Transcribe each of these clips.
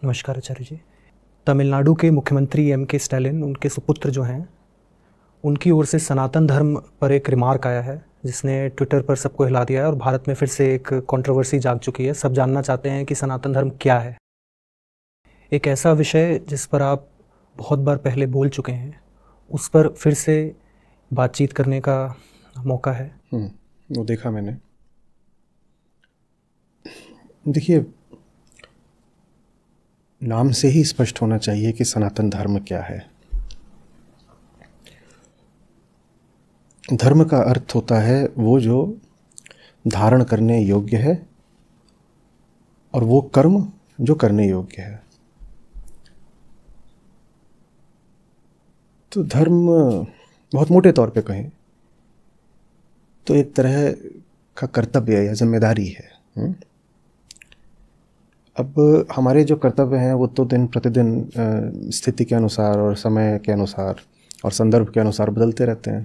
नमस्कार आचार्य जी। तमिलनाडु के मुख्यमंत्री एम.के. स्टालिन, उनके सुपुत्र जो हैं, उनकी ओर से सनातन धर्म पर एक रिमार्क आया है जिसने ट्विटर पर सबको हिला दिया है और भारत में फिर से एक कंट्रोवर्सी जाग चुकी है। सब जानना चाहते हैं कि सनातन धर्म क्या है। एक ऐसा विषय जिस पर आप बहुत बार पहले बोल चुके हैं, उस पर फिर से बातचीत करने का मौका है। वो देखा मैंने। देखिए, नाम से ही स्पष्ट होना चाहिए कि सनातन धर्म क्या है। धर्म का अर्थ होता है वो जो धारण करने योग्य है और वो कर्म जो करने योग्य है। तो धर्म बहुत मोटे तौर पे कहें तो एक तरह का कर्तव्य या जिम्मेदारी है। अब हमारे जो कर्तव्य हैं वो तो दिन प्रतिदिन स्थिति के अनुसार और समय के अनुसार और संदर्भ के अनुसार बदलते रहते हैं।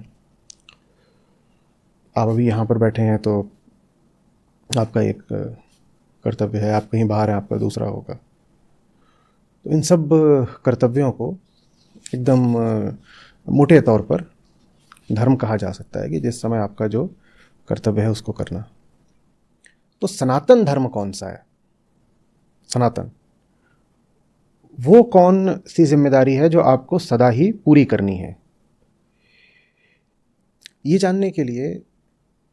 आप अभी यहाँ पर बैठे हैं तो आपका एक कर्तव्य है, आप कहीं बाहर हैं आपका दूसरा होगा। तो इन सब कर्तव्यों को एकदम मोटे तौर पर धर्म कहा जा सकता है कि जिस समय आपका जो कर्तव्य है उसको करना। तो सनातन धर्म कौन सा है? सनातन वो कौन सी जिम्मेदारी है जो आपको सदा ही पूरी करनी है? ये जानने के लिए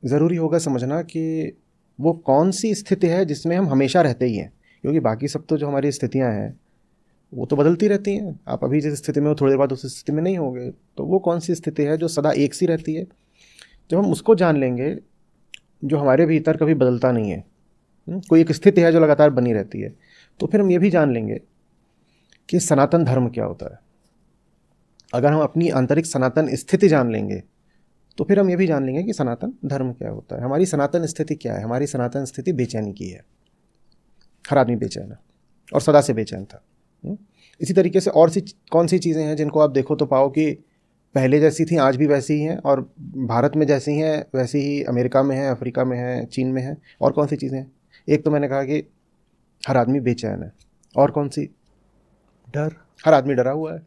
ज़रूरी होगा समझना कि वो कौन सी स्थिति है जिसमें हम हमेशा रहते ही हैं, क्योंकि बाकी सब तो जो हमारी स्थितियां हैं वो तो बदलती रहती हैं। आप अभी जिस स्थिति में हो थोड़ी देर बाद उस स्थिति में नहीं होंगे। तो वो कौन सी स्थिति है जो सदा एक सी रहती है? जब हम उसको जान लेंगे, जो हमारे भीतर कभी बदलता नहीं है, कोई एक स्थिति है जो लगातार बनी रहती है, तो फिर हम ये भी जान लेंगे कि सनातन धर्म क्या होता है। अगर हम अपनी आंतरिक सनातन स्थिति जान लेंगे तो फिर हम ये भी जान लेंगे कि सनातन धर्म क्या होता है। हमारी सनातन स्थिति क्या है? हमारी सनातन स्थिति बेचैनी की है। हर आदमी बेचैन है और सदा से बेचैन था। इसी तरीके से और सी कौन सी चीज़ें हैं जिनको आप देखो तो पाओ कि पहले जैसी थी आज भी वैसी ही हैं, और भारत में जैसी हैं वैसी ही अमेरिका में है, अफ्रीका में है, चीन में है। और कौन सी चीज़ें हैं? एक तो मैंने कहा कि हर आदमी बेचैन है। और कौन सी? डर। हर आदमी डरा हुआ है।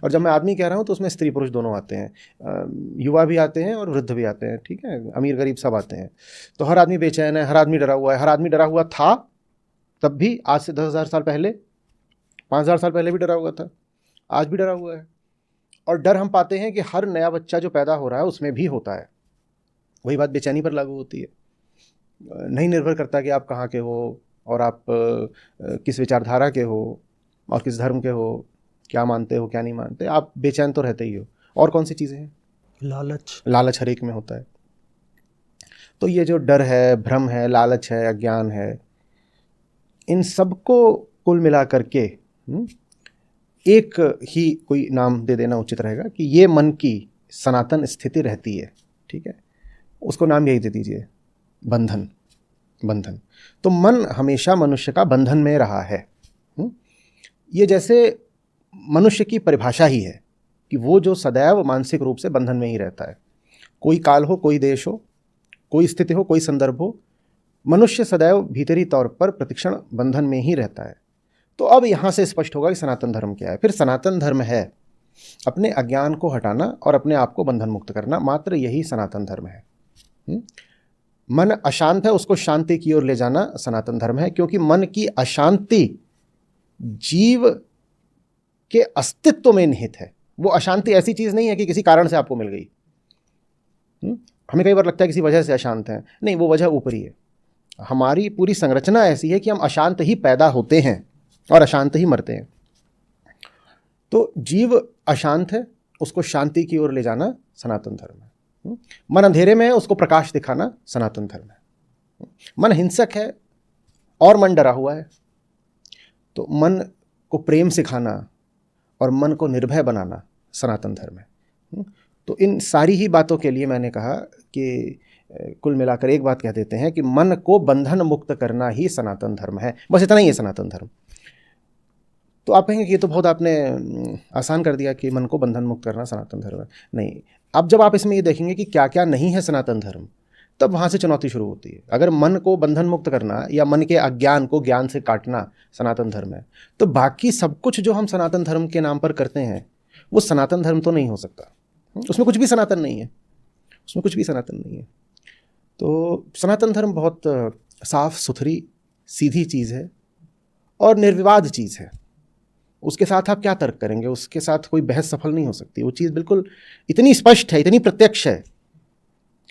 और जब मैं आदमी कह रहा हूँ तो उसमें स्त्री पुरुष दोनों आते हैं, युवा भी आते हैं और वृद्ध भी आते हैं, ठीक है, अमीर गरीब सब आते हैं। तो हर आदमी बेचैन है, हर आदमी डरा हुआ है। हर आदमी डरा हुआ था तब भी, आज से 10,000 साल पहले, 5,000 साल पहले भी डरा हुआ था, आज भी डरा हुआ है। और डर हम पाते हैं कि हर नया बच्चा जो पैदा हो रहा है उसमें भी होता है। वही बात बेचैनी पर लागू होती है। नहीं निर्भर करता कि आप कहाँ के हो और आप किस विचारधारा के हो और किस धर्म के हो, क्या मानते हो क्या नहीं मानते, आप बेचैन तो रहते ही हो। और कौन सी चीज़ें हैं? लालच हर एक में होता है। तो ये जो डर है, भ्रम है, लालच है, अज्ञान है, इन सबको कुल मिला करके एक ही कोई नाम दे देना उचित रहेगा कि ये मन की सनातन स्थिति रहती है, ठीक है। उसको नाम यही दे दीजिए, बंधन। बंधन। तो मन हमेशा मनुष्य का बंधन में रहा है। ये जैसे मनुष्य की परिभाषा ही है कि वो जो सदैव मानसिक रूप से बंधन में ही रहता है। कोई काल हो, कोई देश हो, कोई स्थिति हो, कोई संदर्भ हो, मनुष्य सदैव भीतरी तौर पर प्रतिक्षण बंधन में ही रहता है। तो अब यहाँ से स्पष्ट होगा कि सनातन धर्म क्या है। फिर सनातन धर्म है अपने अज्ञान को हटाना और अपने आप को बंधन मुक्त करना, मात्र यही सनातन धर्म है। मन अशांत है, उसको शांति की ओर ले जाना सनातन धर्म है, क्योंकि मन की अशांति जीव के अस्तित्व में निहित है। वो अशांति ऐसी चीज नहीं है कि किसी कारण से आपको मिल गई। हमें कई बार लगता है किसी वजह से अशांत है, नहीं, वो वजह ऊपरी है। हमारी पूरी संरचना ऐसी है कि हम अशांत ही पैदा होते हैं और अशांत ही मरते हैं। तो जीव अशांत है, उसको शांति की ओर ले जाना सनातन धर्म है। मन अंधेरे में है, उसको प्रकाश दिखाना सनातन धर्म है। मन हिंसक है और मन डरा हुआ है, तो मन को प्रेम सिखाना और मन को निर्भय बनाना सनातन धर्म है। तो इन सारी ही बातों के लिए मैंने कहा कि कुल मिलाकर एक बात कह देते हैं कि मन को बंधन मुक्त करना ही सनातन धर्म है। बस इतना ही है सनातन धर्म। तो आप कहेंगे कि ये तो बहुत आपने आसान कर दिया कि मन को बंधन मुक्त करना सनातन धर्म है। नहीं, अब जब आप इसमें ये देखेंगे कि क्या क्या नहीं है सनातन धर्म, तब वहाँ से चुनौती शुरू होती है। अगर मन को बंधन मुक्त करना या मन के अज्ञान को ज्ञान से काटना सनातन धर्म है, तो बाकी सब कुछ जो हम सनातन धर्म के नाम पर करते हैं वो सनातन धर्म तो नहीं हो सकता। उसमें कुछ भी सनातन नहीं है, उसमें कुछ भी सनातन नहीं है। तो सनातन धर्म बहुत साफ सुथरी सीधी चीज़ है और निर्विवाद चीज़ है। उसके साथ आप क्या तर्क करेंगे, उसके साथ कोई बहस सफल नहीं हो सकती। वो चीज़ बिल्कुल इतनी स्पष्ट है, इतनी प्रत्यक्ष है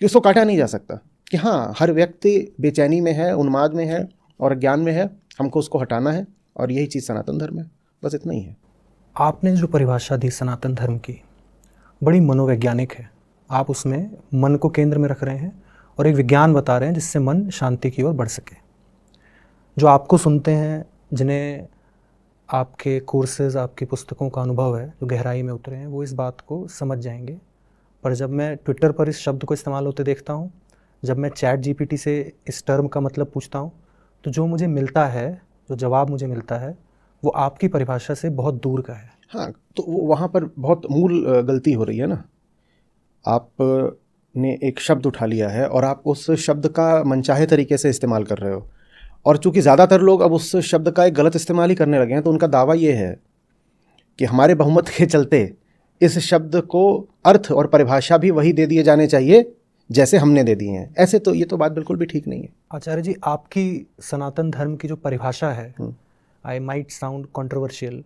कि उसको काटा नहीं जा सकता कि हाँ, हर व्यक्ति बेचैनी में है, उन्माद में है और अज्ञान में है, हमको उसको हटाना है, और यही चीज़ सनातन धर्म है। बस इतना ही है। आपने जो परिभाषा दी सनातन धर्म की, बड़ी मनोवैज्ञानिक है। आप उसमें मन को केंद्र में रख रहे हैं और एक विज्ञान बता रहे हैं जिससे मन शांति की ओर बढ़ सके। जो आपको सुनते हैं, जिन्हें आपके कोर्सेज, आपकी पुस्तकों का अनुभव है, जो गहराई में उतरे हैं, वो इस बात को समझ जाएंगे। पर जब मैं ट्विटर पर इस शब्द को इस्तेमाल होते देखता हूँ, जब मैं चैट जीपीटी से इस टर्म का मतलब पूछता हूँ, तो जो मुझे मिलता है, जो जवाब मुझे मिलता है, वो आपकी परिभाषा से बहुत दूर का है। हाँ, तो वहाँ पर बहुत मूल गलती हो रही है ना। आपने एक शब्द उठा लिया है और आप उस शब्द का मनचाहे तरीके से इस्तेमाल कर रहे हो, और चूंकि ज़्यादातर लोग अब उस शब्द का एक गलत इस्तेमाल ही करने लगे हैं, तो उनका दावा ये है कि हमारे बहुमत के चलते इस शब्द को अर्थ और परिभाषा भी वही दे दिए जाने चाहिए जैसे हमने दे दिए हैं। ऐसे तो ये तो बात बिल्कुल भी ठीक नहीं है। आचार्य जी, आपकी सनातन धर्म की जो परिभाषा है, आई माइट साउंड कंट्रोवर्शियल,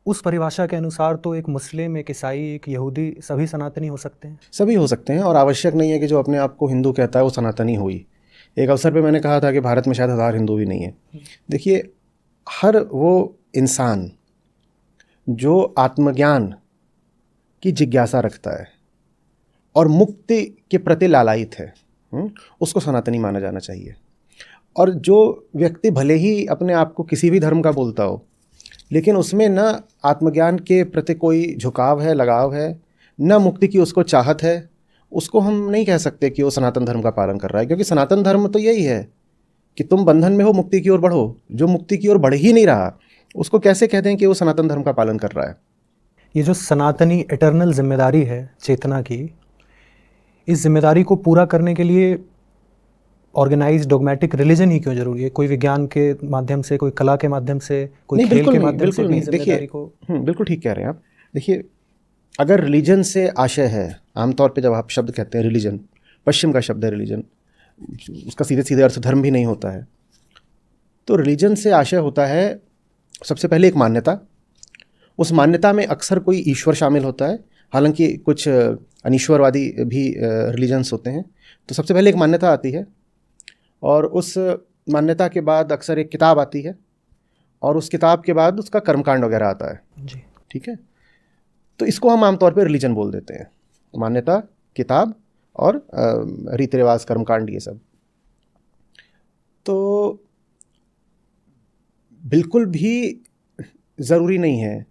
उस परिभाषा के अनुसार तो एक मुस्लिम, एक ईसाई, एक यहूदी सभी सनातनी हो सकते हैं। सभी हो सकते हैं, और आवश्यक नहीं है कि जो अपने आप को हिंदू कहता है वो सनातनी हो ही। एक अवसर पे मैंने कहा था कि भारत में शायद 1000 हिंदू भी नहीं है। देखिए, हर वो इंसान जो आत्मज्ञान की जिज्ञासा रखता है और मुक्ति के प्रति लालायित है, उसको सनातनी माना जाना चाहिए। और जो व्यक्ति भले ही अपने आप को किसी भी धर्म का बोलता हो, लेकिन उसमें न आत्मज्ञान के प्रति कोई झुकाव है, लगाव है, न मुक्ति की उसको चाहत है, उसको हम नहीं कह सकते कि वो सनातन धर्म का पालन कर रहा है। क्योंकि सनातन धर्म तो यही है कि तुम बंधन में हो, मुक्ति की ओर बढ़ो। जो मुक्ति की ओर बढ़ ही नहीं रहा, उसको कैसे कहते हैं कि वो सनातन धर्म का पालन कर रहा है। ये जो सनातनी इटर्नल जिम्मेदारी है चेतना की, इस जिम्मेदारी को पूरा करने के लिए ऑर्गेनाइज डोगमेटिक रिलीजन ही क्यों जरूरी है? कोई विज्ञान के माध्यम से, कोई कला के माध्यम से, कोई खेल के माध्यम से भी जिम्मेदारी को। बिल्कुल ठीक कह रहे हैं आप। देखिए, अगर रिलीजन से आशय है, आमतौर पे जब आप शब्द कहते हैं रिलीजन, पश्चिम का शब्द है रिलीजन, उसका सीधे सीधे अर्थ धर्म भी नहीं होता है। तो रिलीजन से आशय होता है सबसे पहले एक मान्यता। उस मान्यता में अक्सर कोई ईश्वर शामिल होता है, हालांकि कुछ अनीश्वरवादी भी रिलीजन्स होते हैं। तो सबसे पहले एक मान्यता आती है, और उस मान्यता के बाद अक्सर एक किताब आती है, और उस किताब के बाद उसका कर्मकांड वगैरह आता है जी। ठीक है। तो इसको हम आमतौर पर रिलीजन बोल देते हैं, मान्यता, किताब और रीति रिवाज, कर्मकांड, ये सब। तो बिल्कुल भी ज़रूरी नहीं है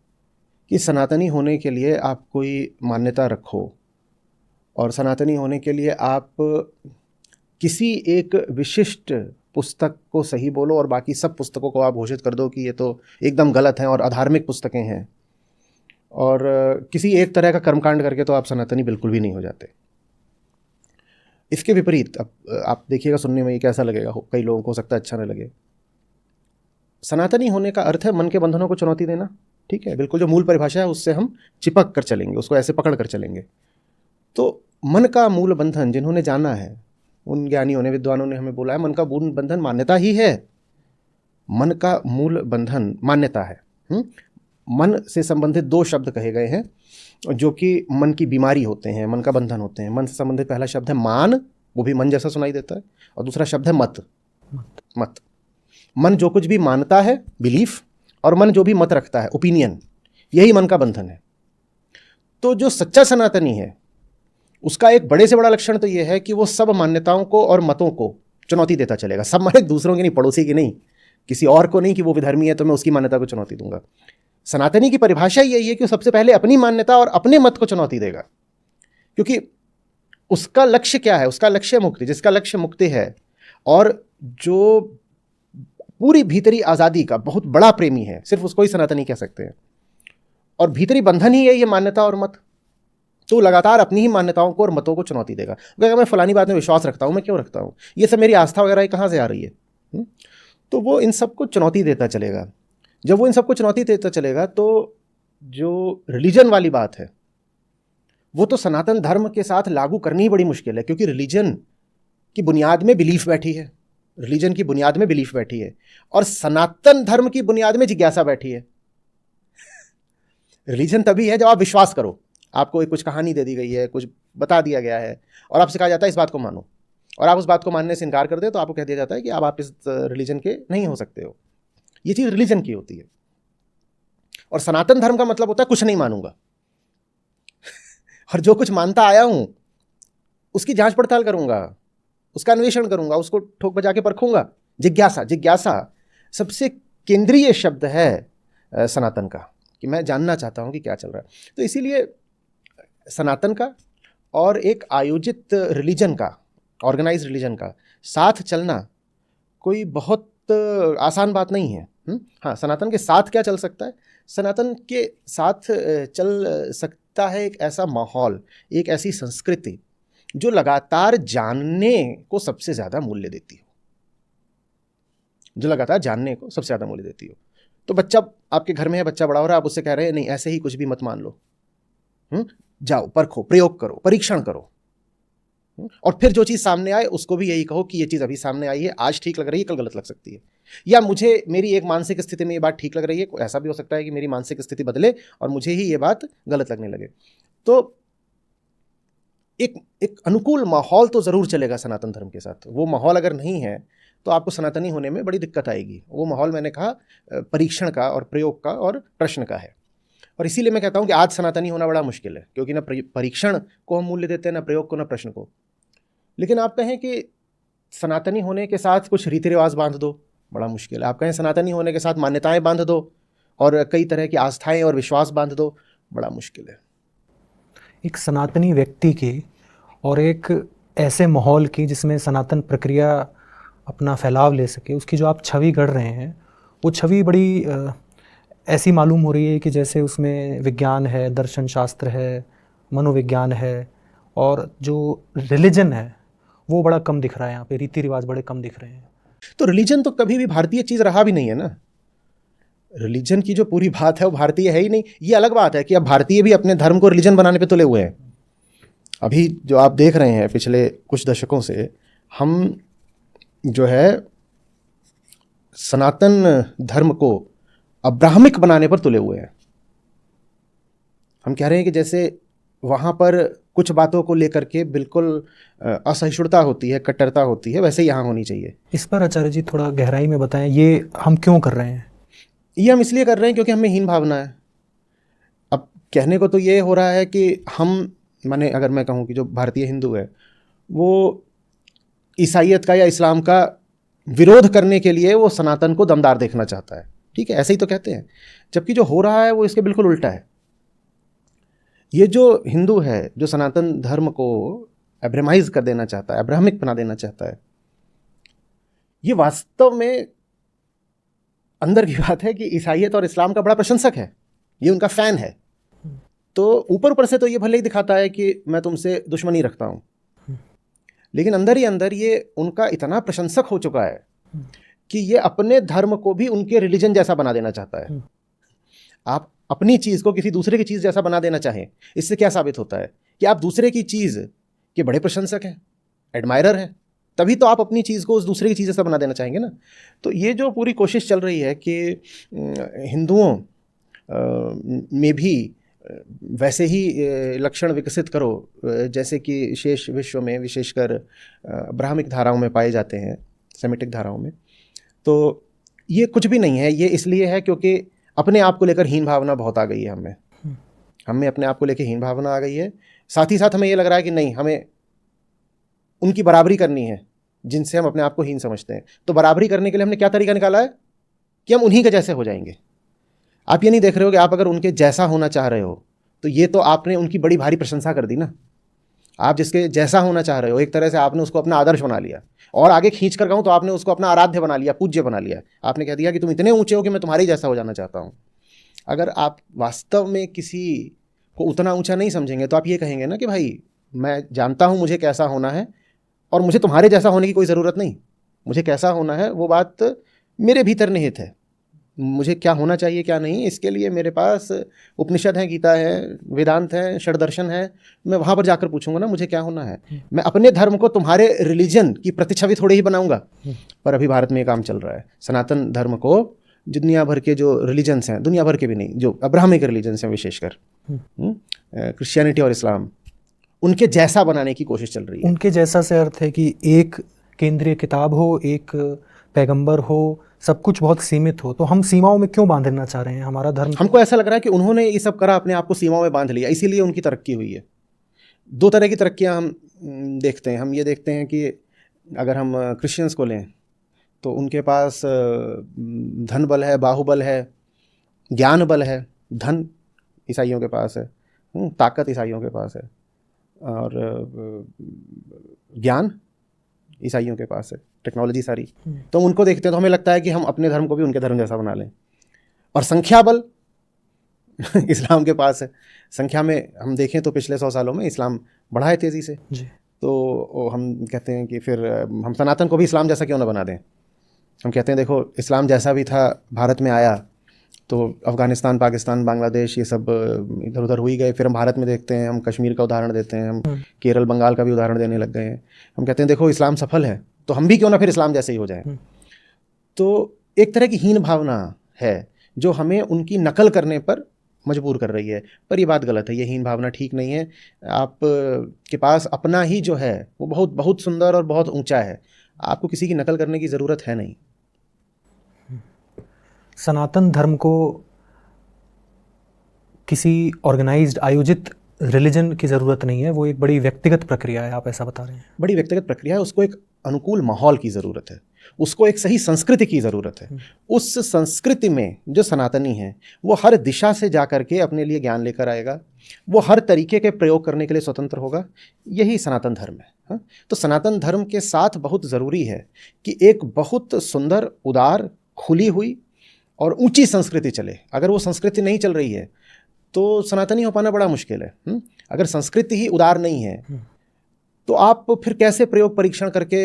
कि सनातनी होने के लिए आप कोई मान्यता रखो, और सनातनी होने के लिए आप किसी एक विशिष्ट पुस्तक को सही बोलो और बाकी सब पुस्तकों को आप घोषित कर दो कि ये तो एकदम गलत हैं और अधार्मिक पुस्तकें हैं, और किसी एक तरह का कर्मकांड करके तो आप सनातनी बिल्कुल भी नहीं हो जाते। इसके विपरीत अब आप देखिएगा, सुनने में ये कैसा लगेगा, कई लोगों को हो सकता है अच्छा न लगे। सनातनी होने का अर्थ है मन के बंधनों को चुनौती देना। ठीक है, बिल्कुल जो मूल परिभाषा है उससे हम चिपक कर चलेंगे, उसको ऐसे पकड़ कर चलेंगे। तो मन का मूल बंधन जिन्होंने जाना है, उन ज्ञानियों ने, विद्वानों ने हमें बोला है, मन का मूल बंधन मान्यता ही है। मन का मूल बंधन मान्यता है। मन से संबंधित 2 शब्द कहे गए हैं जो कि मन की बीमारी होते हैं, मन का बंधन होते हैं। मन से संबंधित पहला शब्द है मान, वो भी मन जैसा सुनाई देता है, और दूसरा शब्द है मत। मत, मन जो कुछ भी मानता है, बिलीफ, और मन जो भी मत रखता है, ओपिनियन, यही मन का बंधन है। तो जो सच्चा सनातनी है, उसका एक बड़े से बड़ा लक्षण तो यह है कि वो सब मान्यताओं को और मतों को चुनौती देता चलेगा। सब माने दूसरों की नहीं, पड़ोसी की नहीं, किसी और को नहीं कि वो विधर्मी है तो मैं उसकी मान्यता को चुनौती दूंगा। सनातनी की परिभाषा यही है कि वो सबसे पहले अपनी मान्यता और अपने मत को चुनौती देगा, क्योंकि उसका लक्ष्य क्या है? उसका लक्ष्य मुक्ति। जिसका लक्ष्य मुक्ति है और जो पूरी भीतरी आज़ादी का बहुत बड़ा प्रेमी है, सिर्फ उसको ही सनातनी कह सकते हैं। और भीतरी बंधन ही है ये मान्यता और मत। तो लगातार अपनी ही मान्यताओं को और मतों को चुनौती देगा। अगर मैं फलानी बात में विश्वास रखता हूँ, मैं क्यों रखता हूँ, ये सब मेरी आस्था वगैरह कहाँ से आ रही है? तो वो इन सबको चुनौती देता चलेगा। जब वो इन सबको चुनौती देता चलेगा तो जो रिलीजन वाली बात है वो तो सनातन धर्म के साथ लागू करनी ही बड़ी मुश्किल है, क्योंकि रिलीजन की बुनियाद में बिलीफ बैठी है, रिलीजन की बुनियाद में बिलीफ बैठी है, और सनातन धर्म की बुनियाद में जिज्ञासा बैठी है। रिलीजन तभी है जब आप विश्वास करो, आपको एक कुछ कहानी दे दी गई है, कुछ बता दिया गया है और आपसे कहा जाता है इस बात को मानो, और आप उस बात को मानने से इनकार कर दे तो आपको कह दिया जाता है कि अब आप इस रिलीजन के नहीं हो सकते हो। ये चीज़ रिलीजन की होती है। और सनातन धर्म का मतलब होता है कुछ नहीं मानूंगा और जो कुछ मानता आया हूं उसकी जांच पड़ताल करूंगा, उसका अन्वेषण करूंगा, उसको ठोक बजा के परखूंगा। जिज्ञासा, जिज्ञासा सबसे केंद्रीय शब्द है सनातन का, कि मैं जानना चाहता हूं कि क्या चल रहा है। तो इसीलिए सनातन का और एक आयोजित रिलीजन का, ऑर्गेनाइज रिलीजन का साथ चलना कोई बहुत आसान बात नहीं है। हाँ, सनातन के साथ क्या चल सकता है? सनातन के साथ चल सकता है एक ऐसा माहौल, एक ऐसी संस्कृति जो लगातार जानने को सबसे ज़्यादा मूल्य देती हो, जो लगातार जानने को सबसे ज़्यादा मूल्य देती हो। तो बच्चा आपके घर में है, बच्चा बड़ा हो रहा है, आप उससे कह रहे हैं नहीं ऐसे ही कुछ भी मत मान लो, जाओ परखो, प्रयोग करो, परीक्षण करो, और फिर जो चीज़ सामने आए उसको भी यही कहो कि ये चीज़ अभी सामने आई है, आज ठीक लग रही है, कल गलत लग सकती है, या मुझे मेरी एक मानसिक स्थिति में ये बात ठीक लग रही है, ऐसा भी हो सकता है कि मेरी मानसिक स्थिति बदले और मुझे ही ये बात गलत लगने लगे। तो एक अनुकूल माहौल तो ज़रूर चलेगा सनातन धर्म के साथ। वो माहौल अगर नहीं है तो आपको सनातनी होने में बड़ी दिक्कत आएगी। वो माहौल मैंने कहा परीक्षण का और प्रयोग का और प्रश्न का है, और इसीलिए मैं कहता हूँ कि आज सनातनी होना बड़ा मुश्किल है, क्योंकि ना परीक्षण को हम मूल्य देते हैं, ना प्रयोग को, ना प्रश्न को। लेकिन आप कहें कि सनातनी होने के साथ कुछ रीति रिवाज बांध दो, बड़ा मुश्किल है। आप कहें सनातनी होने के साथ मान्यताएं बांध दो और कई तरह की आस्थाएं और विश्वास बांध दो, बड़ा मुश्किल है। एक सनातनी व्यक्ति की और एक ऐसे माहौल की जिसमें सनातन प्रक्रिया अपना फैलाव ले सके, उसकी जो आप छवि गढ़ रहे हैं, वो छवि बड़ी ऐसी मालूम हो रही है कि जैसे उसमें विज्ञान है, दर्शन शास्त्र है, मनोविज्ञान है, और जो रिलीजन है वो बड़ा कम दिख रहा है यहाँ पे, रीति रिवाज बड़े कम दिख रहे हैं। तो रिलीजन तो कभी भी भारतीय चीज़ रहा भी नहीं है ना। रिलीजन की जो पूरी बात है वो भारतीय है ही नहीं। ये अलग बात है कि अब भारतीय भी अपने धर्म को रिलीजन बनाने पे तुले हुए हैं। अभी जो आप देख रहे हैं पिछले कुछ दशकों से, हम जो है सनातन धर्म को अब्राहमिक बनाने पर तुले हुए हैं। हम कह रहे हैं कि जैसे वहाँ पर कुछ बातों को लेकर के बिल्कुल असहिष्णुता होती है, कट्टरता होती है, वैसे यहाँ होनी चाहिए। इस पर आचार्य जी थोड़ा गहराई में बताएं, ये हम क्यों कर रहे हैं? ये हम इसलिए कर रहे हैं क्योंकि हमें हीन भावना है। अब कहने को तो ये हो रहा है कि हम, माने अगर मैं कहूँ कि जो भारतीय हिंदू है वो ईसाइयत का या इस्लाम का विरोध करने के लिए वो सनातन को दमदार देखना चाहता है, ठीक है, ऐसे ही तो कहते हैं, जबकि जो हो रहा है वो इसके बिल्कुल उल्टा है। ये जो हिंदू है जो सनातन धर्म को अब्राहमाइज कर देना चाहता है, अब्राहमिक बना देना चाहता है, ये वास्तव में अंदर की बात है कि ईसाइयत और इस्लाम का बड़ा प्रशंसक है, ये उनका फ़ैन है। तो ऊपर ऊपर से तो ये भले ही दिखाता है कि मैं तुमसे दुश्मनी रखता हूँ, लेकिन अंदर ही अंदर ये उनका इतना प्रशंसक हो चुका है कि ये अपने धर्म को भी उनके रिलीजन जैसा बना देना चाहता है। आप अपनी चीज़ को किसी दूसरे की चीज़ जैसा बना देना चाहें, इससे क्या साबित होता है कि आप दूसरे की चीज़ के बड़े प्रशंसक हैं, एडमायरर हैं, तभी तो आप अपनी चीज़ को उस दूसरे की चीज़ जैसा बना देना चाहेंगे ना। तो ये जो पूरी कोशिश चल रही है कि हिंदुओं में भी वैसे ही लक्षण विकसित करो जैसे कि शेष विश्व में, विशेषकर ब्राह्मिक धाराओं में पाए जाते हैं, सेमिटिक धाराओं में, तो ये कुछ भी नहीं है। ये इसलिए है क्योंकि अपने आप को लेकर हीन भावना बहुत आ गई है हमें अपने आप को लेकर हीन भावना आ गई है। साथ ही साथ हमें ये लग रहा है कि नहीं, हमें उनकी बराबरी करनी है जिनसे हम अपने आप को हीन समझते हैं। तो बराबरी करने के लिए हमने क्या तरीका निकाला है कि हम उन्हीं के जैसे हो जाएंगे। आप ये नहीं देख रहे हो कि आप अगर उनके जैसा होना चाह रहे हो तो ये तो आपने उनकी बड़ी भारी प्रशंसा कर दी ना। आप जिसके जैसा होना चाह रहे हो एक तरह से आपने उसको अपना आदर्श बना लिया, और आगे खींच कर कहूँ तो आपने उसको अपना आराध्य बना लिया, पूज्य बना लिया। आपने कह दिया कि तुम इतने ऊंचे हो कि मैं तुम्हारे जैसा हो जाना चाहता हूँ। अगर आप वास्तव में किसी को उतना ऊंचा नहीं समझेंगे तो आप ये कहेंगे ना कि भाई मैं जानता हूँ मुझे कैसा होना है और मुझे तुम्हारे जैसा होने की कोई ज़रूरत नहीं, मुझे कैसा होना है वो बात मेरे भीतर निहित है, मुझे क्या होना चाहिए क्या नहीं, इसके लिए मेरे पास उपनिषद है, गीता है, वेदांत है, षड्दर्शन है, मैं वहाँ पर जाकर पूछूंगा ना मुझे क्या होना है। मैं अपने धर्म को तुम्हारे रिलीजन की प्रतिछवि थोड़ी ही बनाऊंगा। पर अभी भारत में ये काम चल रहा है, सनातन धर्म को दुनिया भर के जो रिलीजन्स हैं, दुनिया भर के भी नहीं, जो अब्राहमिक रिलीजन्स हैं विशेषकर क्रिश्चियनिटी और इस्लाम, उनके जैसा बनाने की कोशिश चल रही है। उनके जैसा से अर्थ है कि एक केंद्रीय किताब हो, एक पैगंबर हो, सब कुछ बहुत सीमित हो, तो हम सीमाओं में क्यों बांधना चाह रहे हैं हमारा धर्म? हमको ऐसा लग रहा है कि उन्होंने ये सब करा, अपने आप को सीमाओं में बांध लिया, इसीलिए उनकी तरक्की हुई है। दो तरह की तरक्कियां हम देखते हैं। हम ये देखते हैं कि अगर हम क्रिश्चियंस को लें तो उनके पास धन बल है, बाहुबल है, ज्ञान बल है। धन ईसाइयों के पास है, ताकत ईसाइयों के पास है, और ज्ञान ईसाइयों के पास है, टेक्नोलॉजी सारी। तो उनको देखते हैं तो हमें लगता है कि हम अपने धर्म को भी उनके धर्म जैसा बना लें। और संख्या बल इस्लाम के पास है। संख्या में हम देखें तो पिछले 100 सालों में इस्लाम बढ़ा है तेज़ी से जी। तो हम कहते हैं कि फिर हम सनातन को भी इस्लाम जैसा क्यों ना बना दें। हम कहते हैं देखो इस्लाम जैसा भी था, भारत में आया तो अफ़गानिस्तान, पाकिस्तान, बांग्लादेश ये सब इधर उधर हुई गए। फिर हम भारत में देखते हैं, हम कश्मीर का उदाहरण देते हैं, हम केरल, बंगाल का भी उदाहरण देने लग गए हैं। हम कहते हैं देखो इस्लाम सफल है तो हम भी क्यों ना फिर इस्लाम जैसे ही हो जाए। तो एक तरह की हीन भावना है जो हमें उनकी नकल करने पर मजबूर कर रही है। पर ये बात गलत है, ये हीन भावना ठीक नहीं है। आप के पास अपना ही जो है वो बहुत बहुत सुंदर और बहुत ऊंचा है, आपको किसी की नकल करने की ज़रूरत है नहीं। सनातन धर्म को किसी ऑर्गेनाइज्ड आयोजित रिलीजन की ज़रूरत नहीं है, वो एक बड़ी व्यक्तिगत प्रक्रिया है, आप ऐसा बता रहे हैं। बड़ी व्यक्तिगत प्रक्रिया है, उसको एक अनुकूल माहौल की ज़रूरत है, उसको एक सही संस्कृति की ज़रूरत है। उस संस्कृति में जो सनातनी है वो हर दिशा से जा कर के अपने लिए ज्ञान लेकर आएगा, वो हर तरीके के प्रयोग करने के लिए स्वतंत्र होगा। यही सनातन धर्म है। हाँ? तो सनातन धर्म के साथ बहुत ज़रूरी है कि एक बहुत सुंदर, उदार, खुली हुई और ऊंची संस्कृति चले। अगर वो संस्कृति नहीं चल रही है तो सनातनी हो पाना बड़ा मुश्किल है। अगर संस्कृति ही उदार नहीं है तो आप फिर कैसे प्रयोग परीक्षण करके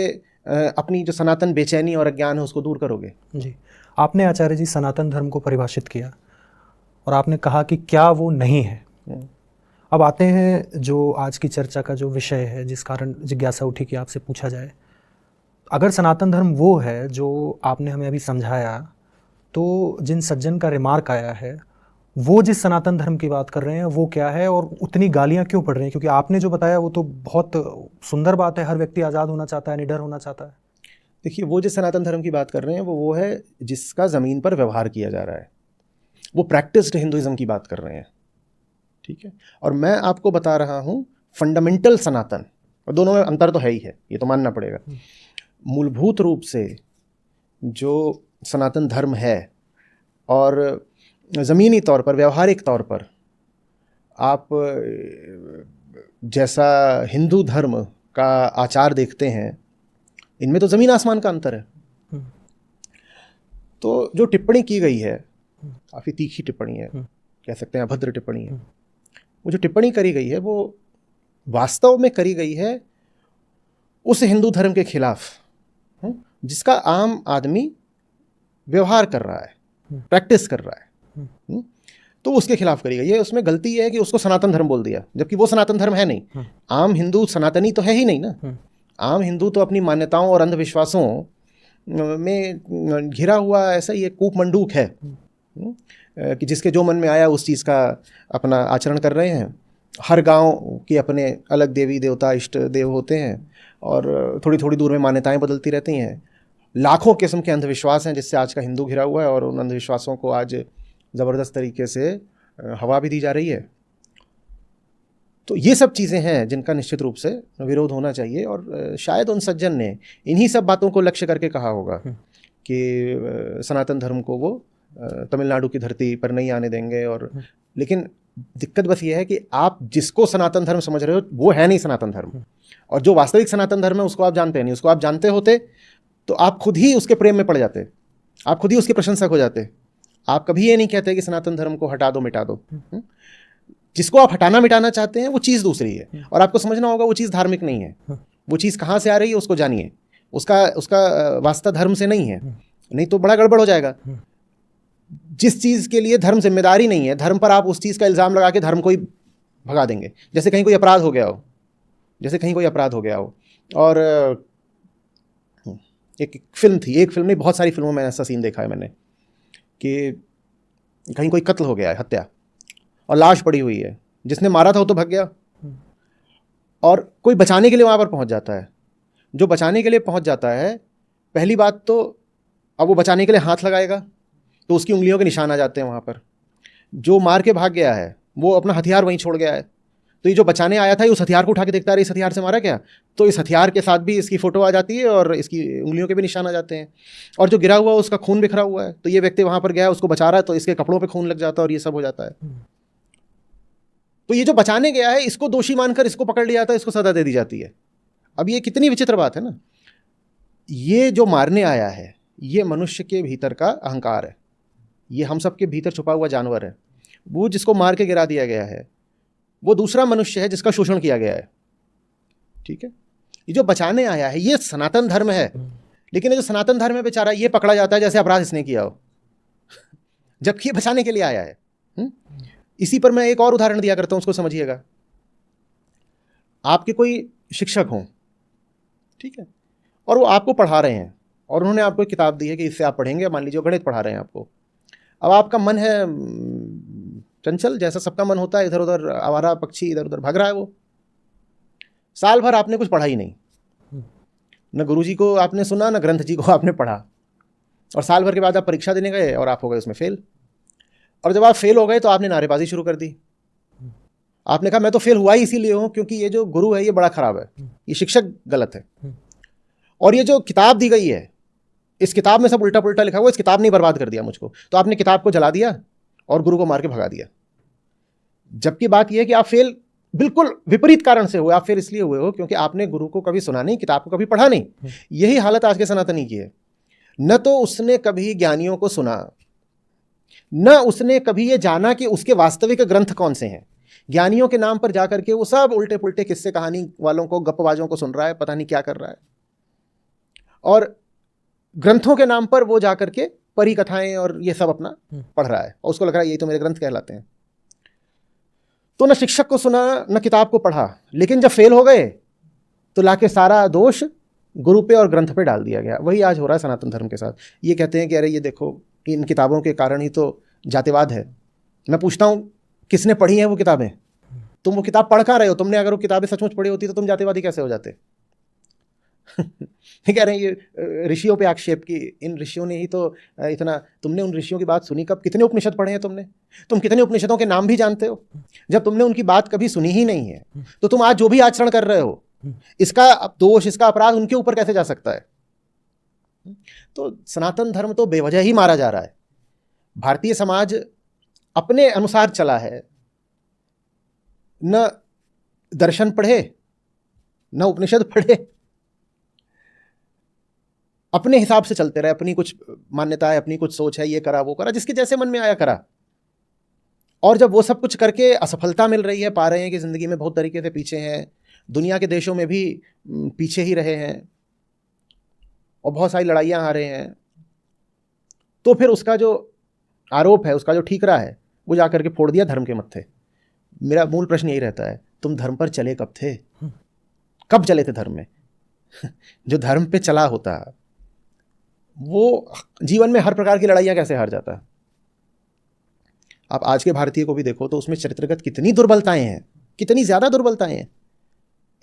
अपनी जो सनातन बेचैनी और अज्ञान है उसको दूर करोगे। जी, आपने आचार्य जी सनातन धर्म को परिभाषित किया और आपने कहा कि क्या वो नहीं है। अब आते हैं जो आज की चर्चा का जो विषय है, जिस कारण जिज्ञासा उठी कि आपसे पूछा जाए, अगर सनातन धर्म वो है जो आपने हमें अभी समझाया, तो जिन सज्जन का रिमार्क आया है वो जिस सनातन धर्म की बात कर रहे हैं वो क्या है और उतनी गालियां क्यों पड़ रही हैं? क्योंकि आपने जो बताया वो तो बहुत सुंदर बात है, हर व्यक्ति आज़ाद होना चाहता है, निडर होना चाहता है। देखिए, वो जिस सनातन धर्म की बात कर रहे हैं वो है जिसका ज़मीन पर व्यवहार किया जा रहा है, वो प्रैक्टिस्ड हिंदुइज्म की बात कर रहे हैं। ठीक है, और मैं आपको बता रहा हूँ फंडामेंटल सनातन, और दोनों में अंतर तो है ही है, ये तो मानना पड़ेगा। मूलभूत रूप से जो सनातन धर्म है और ज़मीनी तौर पर, व्यवहारिक तौर पर आप जैसा हिंदू धर्म का आचार देखते हैं, इनमें तो ज़मीन आसमान का अंतर है। तो जो टिप्पणी की गई है काफ़ी तीखी टिप्पणी है, कह सकते हैं अभद्र टिप्पणी है। वो जो टिप्पणी करी गई है वो वास्तव में करी गई है उस हिंदू धर्म के खिलाफ जिसका आम आदमी व्यवहार कर रहा है, प्रैक्टिस कर रहा है। तो उसके खिलाफ करी गई है। उसमें गलती है कि उसको सनातन धर्म बोल दिया, जबकि वो सनातन धर्म है नहीं। आम हिंदू सनातनी तो है ही नहीं ना। आम हिंदू तो अपनी मान्यताओं और अंधविश्वासों में घिरा हुआ ऐसा ही एक कूप मंडूक है कि जिसके जो मन में आया उस चीज़ का अपना आचरण कर रहे हैं। हर गांव के अपने अलग देवी देवता, इष्ट देव होते हैं और थोड़ी थोड़ी दूर में मान्यताएं बदलती रहती हैं। लाखों किस्म के अंधविश्वास हैं जिससे आज का हिंदू घिरा हुआ है, और उन अंधविश्वासों को आज ज़बरदस्त तरीके से हवा भी दी जा रही है। तो ये सब चीज़ें हैं जिनका निश्चित रूप से विरोध होना चाहिए, और शायद उन सज्जन ने इन्हीं सब बातों को लक्ष्य करके कहा होगा कि सनातन धर्म को वो तमिलनाडु की धरती पर नहीं आने देंगे। और लेकिन दिक्कत बस ये है कि आप जिसको सनातन धर्म समझ रहे हो वो है नहीं सनातन धर्म, और जो वास्तविक सनातन धर्म है उसको आप जानते नहीं। उसको आप जानते होते तो आप खुद ही उसके प्रेम में पड़ जाते, आप खुद ही उसके प्रशंसक हो जाते। आप कभी ये नहीं कहते कि सनातन धर्म को हटा दो, मिटा दो। जिसको आप हटाना मिटाना चाहते हैं वो चीज़ दूसरी है, और आपको समझना होगा वो चीज़ धार्मिक नहीं है। वो चीज़ कहाँ से आ रही है उसको जानिए, उसका वास्ता धर्म से नहीं है, नहीं तो बड़ा गड़बड़ हो जाएगा। जिस चीज़ के लिए धर्म जिम्मेदारी नहीं है, धर्म पर आप उस चीज़ का इल्ज़ाम लगा के धर्म को ही भगा देंगे। जैसे कहीं कोई अपराध हो गया हो, और एक फिल्म थी, एक फिल्म नहीं बहुत सारी फिल्मों में ऐसा सीन देखा है मैंने कि कहीं कोई कत्ल हो गया है, हत्या, और लाश पड़ी हुई है, जिसने मारा था वो तो भाग गया, और कोई बचाने के लिए वहाँ पर पहुँच जाता है। जो बचाने के लिए पहुँच जाता है, पहली बात तो अब वो बचाने के लिए हाथ लगाएगा तो उसकी उंगलियों के निशान आ जाते हैं वहाँ पर। जो मार के भाग गया है वो अपना हथियार वहीं छोड़ गया है, तो ये जो बचाने आया था ये उस हथियार को उठा के देखता है, इस हथियार से मारा क्या, तो इस हथियार के साथ भी इसकी फ़ोटो आ जाती है और इसकी उंगलियों के भी निशान आ जाते हैं। और जो गिरा हुआ उसका खून बिखरा हुआ है, तो ये व्यक्ति वहाँ पर गया, उसको बचा रहा है, तो इसके कपड़ों पर खून लग जाता है और ये सब हो जाता है। तो ये जो बचाने गया है इसको दोषी मानकर इसको पकड़ लिया जाता है, इसको सजा दे दी जाती है। अब ये कितनी विचित्र बात है ना। ये जो मारने आया है ये मनुष्य के भीतर का अहंकार है, ये हम सब के भीतर छुपा हुआ जानवर है। वो जिसको मार के गिरा दिया गया है वो दूसरा मनुष्य है जिसका शोषण किया गया है, ठीक है। ये जो बचाने आया है ये सनातन धर्म है, लेकिन ये जो सनातन धर्म है बेचारा ये पकड़ा जाता है जैसे अपराध इसने किया हो, जबकि ये बचाने के लिए आया है। इसी पर मैं एक और उदाहरण दिया करता हूं, उसको समझिएगा। आपके कोई शिक्षक हों, ठीक है, और वो आपको पढ़ा रहे हैं और उन्होंने आपको एक किताब दी है कि इससे आप पढ़ेंगे। मान लीजिए गणित पढ़ा रहे हैं आपको। अब आपका मन है चंचल, जैसा सबका मन होता है, इधर उधर आवारा पक्षी इधर उधर भाग रहा है। वो साल भर आपने कुछ पढ़ा ही नहीं, न गुरुजी को आपने सुना न ग्रंथ जी को आपने पढ़ा, और साल भर के बाद आप परीक्षा देने गए और आप हो गए उसमें फेल। और जब आप फेल हो गए तो आपने नारेबाजी शुरू कर दी। आपने कहा मैं तो फेल हुआ ही इसीलिए हूं क्योंकि ये जो गुरु है ये बड़ा खराब है, ये शिक्षक गलत है, और ये जो किताब दी गई है इस किताब में सब उल्टा पुल्टा लिखा हुआ, इस किताब ने बर्बाद कर दिया मुझको। तो आपने किताब को जला दिया और गुरु को मार के भगा दिया। जबकि बात यह है कि आप फेल बिल्कुल विपरीत कारण से हुए। आप फेल इसलिए हुए हो क्योंकि आपने गुरु को कभी सुना नहीं, किताब को कभी पढ़ा नहीं। यही हालत आज के सनातनी की है। न तो उसने कभी ज्ञानियों को सुना, न उसने कभी ये जाना कि उसके वास्तविक ग्रंथ कौन से हैं। ज्ञानियों के नाम पर जाकर के वो सब उल्टे पुल्टे किस्से कहानी वालों को, गप्पबाजों को सुन रहा है, पता नहीं क्या कर रहा है। और ग्रंथों के नाम पर वो जाकर के परी कथाएं और ये सब अपना पढ़ रहा है, और उसको लग रहा है यही तो मेरे ग्रंथ कहलाते हैं। तो न शिक्षक को सुना न किताब को पढ़ा, लेकिन जब फेल हो गए तो लाके सारा दोष गुरु पे और ग्रंथ पे डाल दिया गया। वही आज हो रहा है सनातन धर्म के साथ। ये कहते हैं कि अरे ये देखो इन किताबों के कारण ही तो जातिवाद है। मैं पूछता हूँ किसने पढ़ी हैं वो किताबें? तुम वो किताब पढ़ कहाँ रहे हो? तुमने अगर वो किताबें सचमुच पढ़ी होती तो तुम जातिवादी कैसे हो जाते? कह रहे हैं ये ऋषियों पे आक्षेप की इन ऋषियों ने ही तो इतना। तुमने उन ऋषियों की बात सुनी कब? कितने उपनिषद पढ़े हैं तुमने? तुम कितने उपनिषदों के नाम भी जानते हो? जब तुमने उनकी बात कभी सुनी ही नहीं है तो तुम आज जो भी आचरण कर रहे हो इसका दोष, इसका अपराध उनके ऊपर कैसे जा सकता है? तो सनातन धर्म तो बेवजह ही मारा जा रहा है। भारतीय समाज अपने अनुसार चला है, न दर्शन पढ़े न उपनिषद पढ़े, अपने हिसाब से चलते रहे। अपनी कुछ मान्यता है, अपनी कुछ सोच है, ये करा वो करा, जिसके जैसे मन में आया करा। और जब वो सब कुछ करके असफलता मिल रही है, पा रहे हैं कि ज़िंदगी में बहुत तरीके से पीछे हैं, दुनिया के देशों में भी पीछे ही रहे हैं और बहुत सारी लड़ाइयाँ हारे हैं, तो फिर उसका जो आरोप है, उसका जो ठीकरा है, वो जा करके फोड़ दिया धर्म के मत्थे। मेरा मूल प्रश्न यही रहता है, तुम धर्म पर चले कब थे? कब चले थे धर्म में? जो धर्म पे चला होता वो जीवन में हर प्रकार की लड़ाइयाँ कैसे हार जाता। आप आज के भारतीय को भी देखो तो उसमें चरित्रगत कितनी दुर्बलताएं हैं, कितनी ज़्यादा दुर्बलताएं हैं।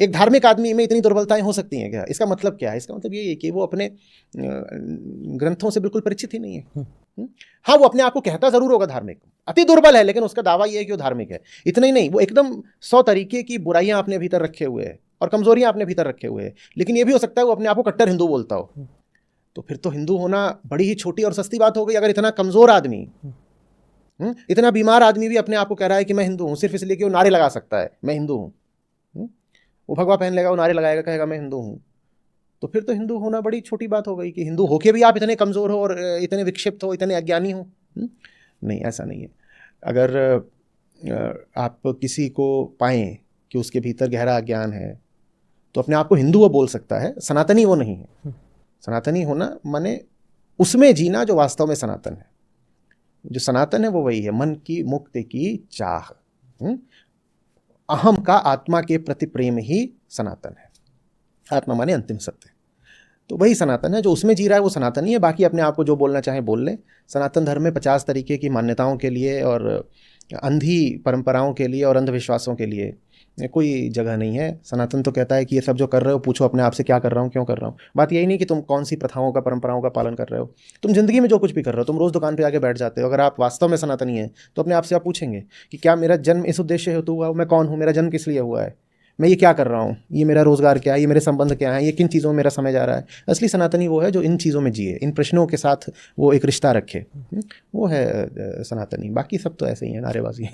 एक धार्मिक आदमी में इतनी दुर्बलताएं हो सकती हैं क्या? इसका मतलब क्या है? इसका मतलब यही है कि वो अपने ग्रंथों से बिल्कुल परिचित ही नहीं है। हाँ, वो अपने आप को कहता ज़रूर होगा धार्मिक, अति दुर्बल है, लेकिन उसका दावा ये है कि वो धार्मिक है। इतना ही नहीं, वो एकदम 100 तरीके की बुराइयां अपने भीतर रखे हुए है और कमजोरियां अपने भीतर रखे हुए हैं। लेकिन ये भी हो सकता है वो अपने आप को कट्टर हिंदू बोलता हो। तो फिर तो हिंदू होना बड़ी ही छोटी और सस्ती बात हो गई। अगर इतना कमजोर आदमी, इतना बीमार आदमी भी अपने आप को कह रहा है कि मैं हिंदू हूँ, सिर्फ इसलिए कि वो नारे लगा सकता है मैं हिंदू हूँ। वो भगवा पहन लेगा, वो नारे लगाएगा, कहेगा मैं हिंदू हूँ, तो फिर तो हिंदू होना बड़ी छोटी बात हो गई कि हिंदू होके भी आप इतने कमज़ोर हो और इतने विक्षिप्त हो, इतने अज्ञानी हो। नहीं, ऐसा नहीं है। अगर आप किसी को पाएं कि उसके भीतर गहरा ज्ञान है तो अपने आप को हिंदू वो बोल सकता है, सनातनी वो नहीं है। सनातनी होना माने उसमें जीना जो वास्तव में सनातन है। जो सनातन है वो वही है, मन की मुक्ति की चाह। अहम का आत्मा के प्रति प्रेम ही सनातन है। आत्मा माने अंतिम सत्य, तो वही सनातन है। जो उसमें जी रहा है वो सनातन ही है। बाकी अपने आप को जो बोलना चाहे बोल ले। सनातन धर्म में 50 तरीके की मान्यताओं के लिए और अंधी परंपराओं के लिए और अंधविश्वासों के लिए कोई जगह नहीं है। सनातन तो कहता है कि ये सब जो कर रहे हो पूछो अपने आप से, क्या कर रहा हूँ, क्यों कर रहा हूँ। बात यही नहीं कि तुम कौन सी प्रथाओं का, परंपराओं का पालन कर रहे हो। तुम जिंदगी में जो कुछ भी कर रहे हो, तुम रोज़ दुकान पे आके बैठ जाते हो, अगर आप वास्तव में सनातनी है तो अपने आप से आप पूछेंगे कि क्या मेरा जन्म इस उद्देश्य हेतु हुआ, मैं कौन हूँ, मेरा जन्म किस लिए हुआ है, मैं ये क्या कर रहा हूँ, ये मेरा रोज़गार क्या है, ये मेरे संबंध क्या है, ये किन चीज़ों में मेरा समय जा रहा है। असली सनातनी वो है जो इन चीज़ों में जिए, इन प्रश्नों के साथ वो एक रिश्ता रखे, वो है सनातनी। बाकी सब तो ऐसे ही है, नारेबाजी।